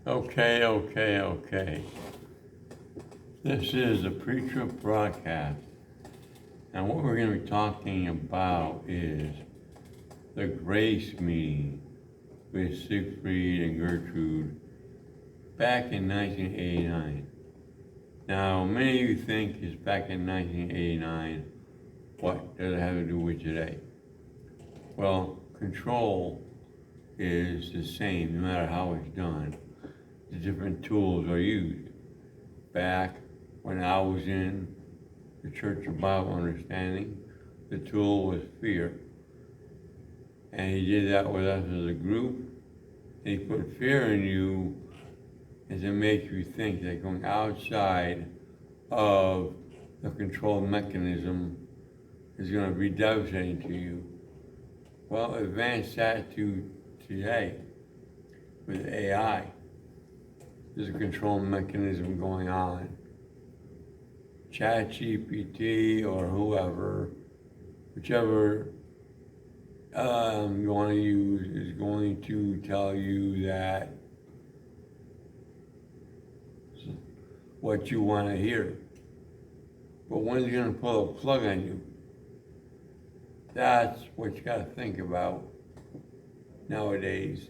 Okay. This is a preacher broadcast. And what we're going to be talking about is the grace meeting with Siegfried and Gertrude back in 1989. Now, many of you think it's back in 1989. What does it have to do with today? Well, control is the same no matter how it's done. The different tools are used. Back when I was in the Church of Bible Understanding, the tool was fear. And he did that with us as a group. And he put fear in you and to make you think that going outside of the control mechanism is going to be devastating to you. Well, advance that to today with AI. There's a control mechanism going on. ChatGPT or whoever, whichever you want to use, is going to tell you that what you want to hear. But when it's going to pull a plug on you, that's what you got to think about nowadays.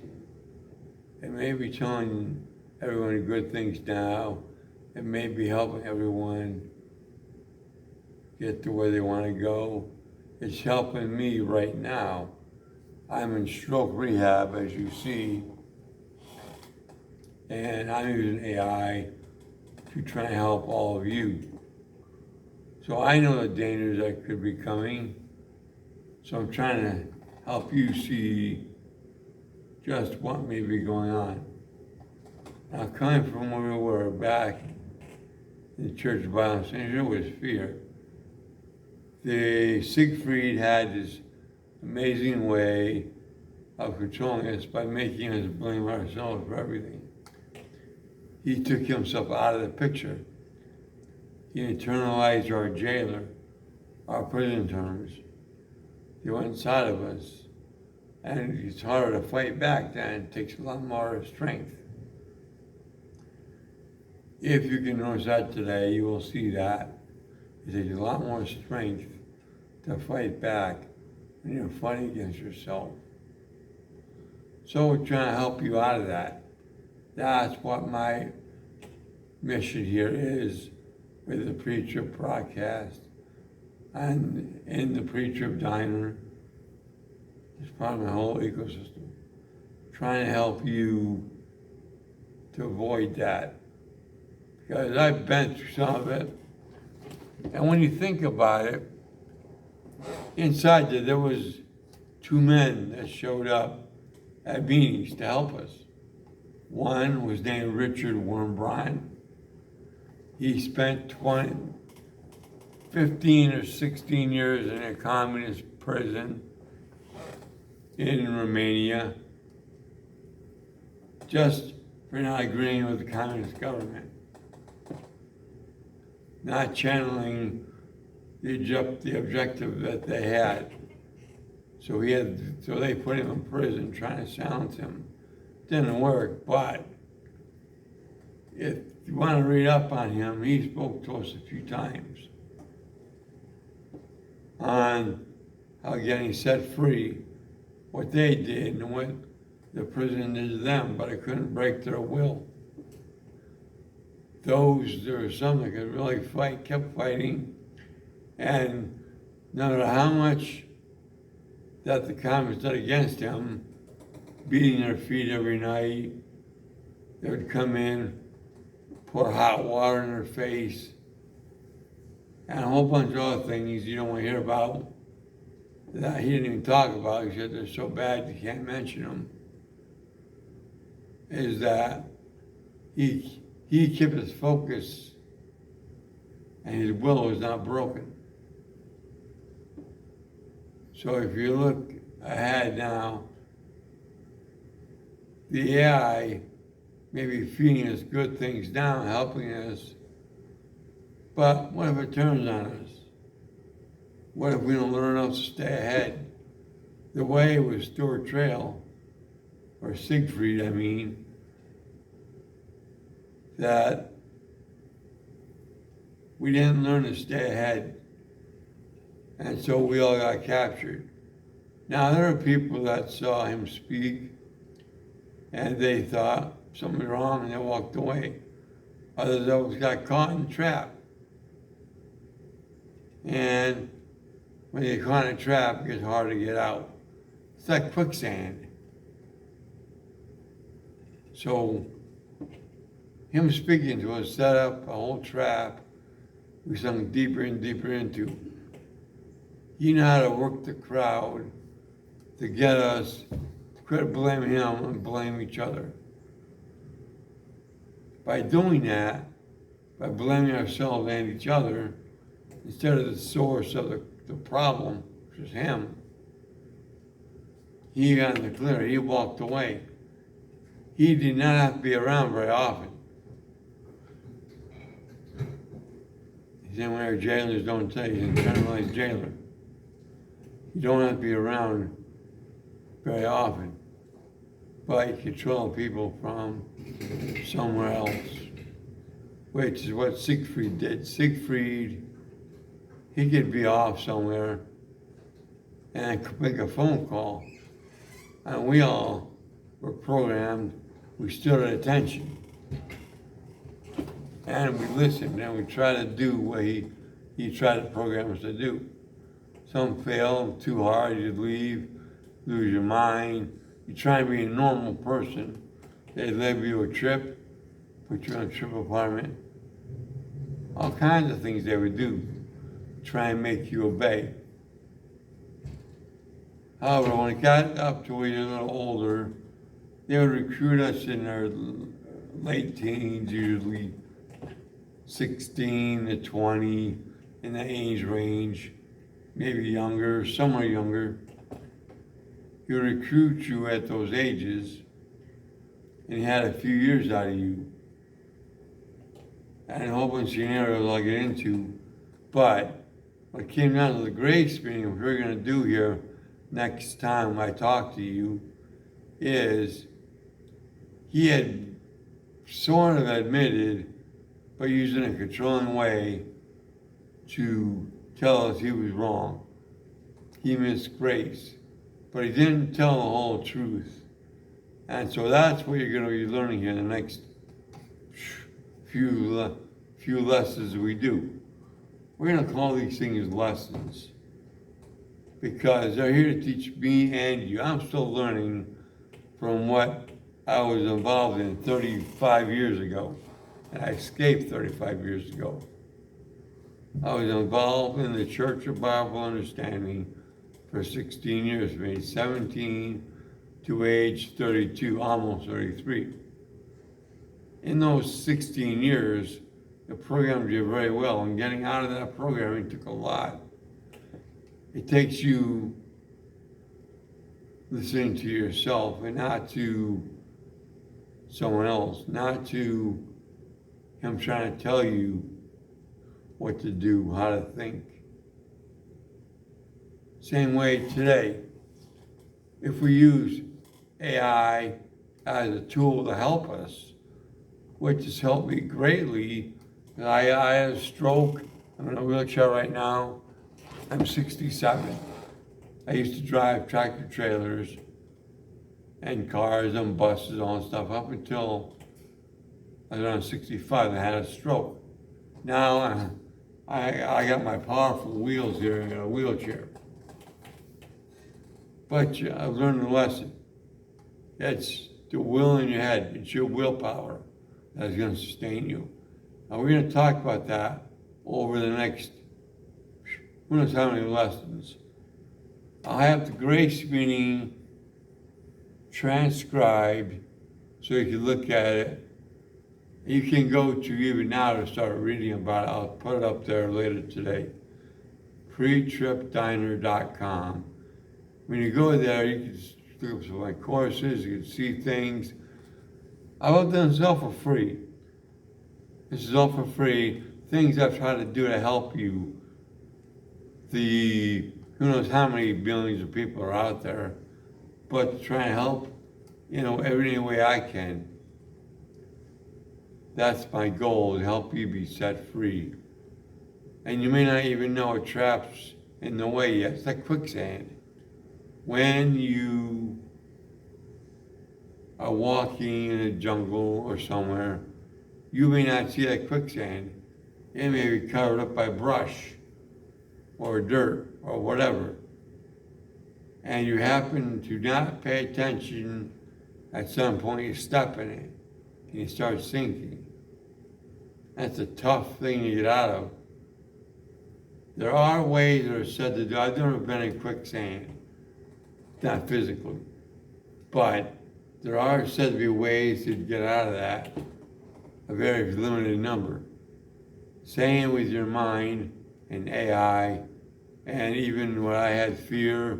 It may be telling everyone good things now. It may be helping everyone get to where they want to go. It's helping me right now. I'm in stroke rehab, as you see, and I'm using AI to try and help all of you. So I know the dangers that could be coming. So I'm trying to help you see just what may be going on. Now, coming from where we were back in the Church of Bible Understanding, there was fear. The Siegfried had this amazing way of controlling us by making us blame ourselves for everything. He took himself out of the picture. He internalized our jailer, our prison terms. He went inside of us. And it's harder to fight back then. It takes a lot more strength. If you can notice that today, you will see that it takes a lot more strength to fight back when you're fighting against yourself. So we're trying to help you out of that. That's what my mission here is with the Preacher broadcast and in the Preacher Diner. It's part of my whole ecosystem. Trying to help you to avoid that. Because I've been through some of it. And when you think about it, inside there was two men that showed up at meetings to help us. One was named Richard Wormbrand. He spent 15 or 16 years in a communist prison in Romania, just for not agreeing with the communist government, not channeling the objective that they had. So they put him in prison, trying to silence him. Didn't work, but if you want to read up on him, he spoke to us a few times on how getting set free, what they did and what the prison did to them, but it couldn't break their will. There were some that could really fight, kept fighting, and no matter how much that the communists did against them, beating their feet every night, they would come in, pour hot water in their face, and a whole bunch of other things you don't want to hear about that he didn't even talk about. He said they're so bad you can't mention them. Is that he kept his focus and his will was not broken. So if you look ahead now, the AI may be feeding us good things now, helping us, but what if it turns on us? What if we don't learn enough to stay ahead? The way with Stuart Trail, or Siegfried, that we didn't learn to stay ahead. And so we all got captured. Now, there are people that saw him speak and they thought something was wrong and they walked away. Others of us got caught in the trap. And when you're caught in a trap, it gets hard to get out. It's like quicksand. So, him speaking to us set up a whole trap we sunk deeper and deeper into. He knew how to work the crowd to get us to quit blaming him and blame each other. By doing that, by blaming ourselves and each other, instead of the source of the problem, which is him, he got in the clear. He walked away. He did not have to be around very often. He's in where jailers don't say. He's an internalized jailer. You don't have to be around very often, but you control people from somewhere else, which is what Siegfried did. Siegfried, he could be off somewhere and make a phone call, and we all were programmed. We stood at attention, and we listened, and we tried to do what he tried to program us to do. Some fail too hard, you leave, lose your mind. You try and be a normal person. They leave you a trip, put you in a trip apartment. All kinds of things they would do, try and make you obey. However, when it got up to we were a little older, they would recruit us in their late teens, usually 16 to 20, in the age range, maybe younger, somewhere younger. He would recruit you at those ages, and he had a few years out of you. And a whole bunch of scenarios I'll get into, but what it came down to the grace meeting, what we're going to do here next time I talk to you, is he had sort of admitted, but using a controlling way, to tell us he was wrong. He missed grace, but he didn't tell the whole truth. And so that's what you're going to be learning here in the next few lessons we do. We're going to call these things lessons because they're here to teach me and you. I'm still learning from what I was involved in 35 years ago, and I escaped 35 years ago. I was involved in the Church of Bible Understanding for 16 years, from age 17 to age 32, almost 33. In those 16 years, the program did very well, and getting out of that programming took a lot. It takes you listening to yourself and not to someone else, not to him trying to tell you what to do, how to think. Same way today. If we use AI as a tool to help us, which has helped me greatly, I had a stroke. I'm in a wheelchair right now. I'm 67. I used to drive tractor trailers and cars and buses and all that stuff up until I was around 65 and I had a stroke. Now I got my powerful wheels here in a wheelchair. But I've learned a lesson. It's the will in your head. It's your willpower that's going to sustain you. Now we're going to talk about that over the next, who knows how many lessons. I'll have the grace meeting transcribed so you can look at it. You can go to even now to start reading about it. I'll put it up there later today. pretripdiner.com. When you go there, you can look up some of my courses, you can see things. I've done this all for free. This is all for free. Things I've tried to do to help you. Who knows how many billions of people are out there, but to try and help, every way I can. That's my goal, to help you be set free. And you may not even know a trap's in the way yet. It's like quicksand. When you are walking in a jungle or somewhere, you may not see that quicksand. It may be covered up by brush or dirt or whatever. And you happen to not pay attention, at some point you step in it and you start sinking. That's a tough thing to get out of. There are ways that are said to do. I've never been in quicksand, not physically, but there are said to be ways to get out of that, a very limited number. Same with your mind and AI, and even when I had fear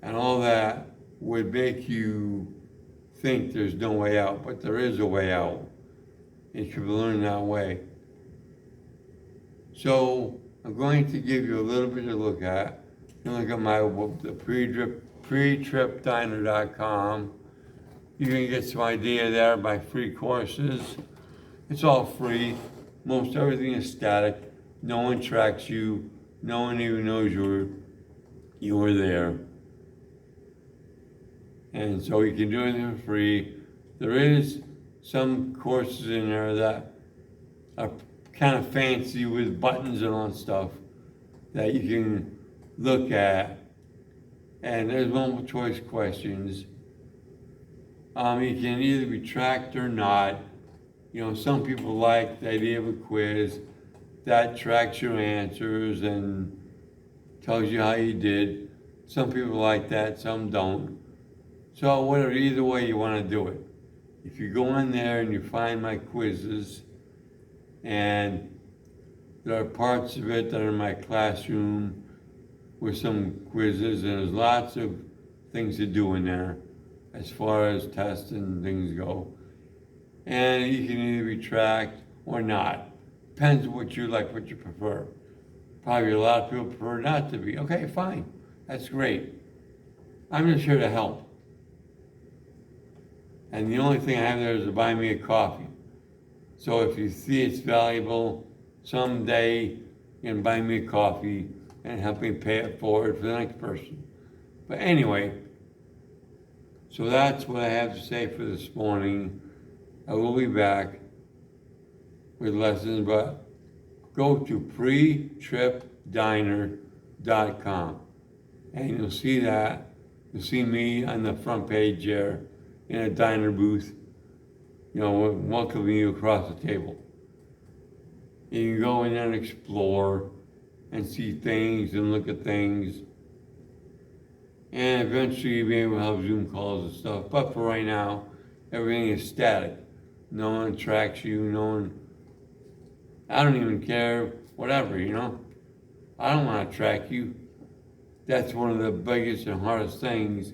and all that would make you think there's no way out, but there is a way out. You should learn that way. So I'm going to give you a little bit to look at. You can look at the pretripdiner.com. You can get some idea there by free courses. It's all free. Most everything is static. No one tracks you. No one even knows you were there. And so you can do anything for free. There is some courses in there that are kind of fancy with buttons and all that stuff that you can look at. And there's multiple choice questions. You can either be tracked or not. You know, some people like the idea of a quiz that tracks your answers and tells you how you did. Some people like that, some don't. So whatever, either way you want to do it. If you go in there and you find my quizzes, and there are parts of it that are in my classroom with some quizzes, and there's lots of things to do in there as far as tests and things go. And you can either be tracked or not. Depends what you like, what you prefer. Probably a lot of people prefer not to be. Okay, fine. That's great. I'm just here to help. And the only thing I have there is to buy me a coffee. So if you see it's valuable, someday you can buy me a coffee and help me pay it forward for the next person. But anyway, so that's what I have to say for this morning. I will be back with lessons, but go to pretripdiner.com and you'll see that. You'll see me on the front page there in a diner booth, you know, welcoming you across the table. You can go in there and explore and see things and look at things. And eventually you'll be able to have Zoom calls and stuff. But for right now, everything is static. No one tracks you, I don't even care, whatever, you know. I don't want to track you. That's one of the biggest and hardest things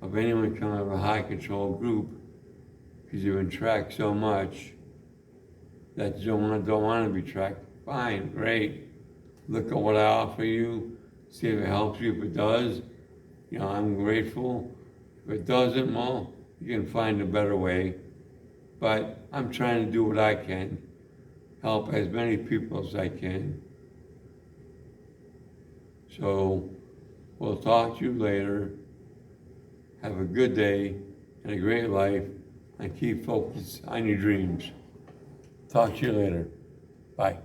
of anyone coming out of a high control group, because you've been tracked so much that you don't want to be tracked. Fine, great. Look at what I offer you, see if it helps you. If it does, you know, I'm grateful. If it doesn't, well, you can find a better way. But I'm trying to do what I can, help as many people as I can. So we'll talk to you later. Have a good day and a great life, and keep focused on your dreams. Talk to you later. Bye.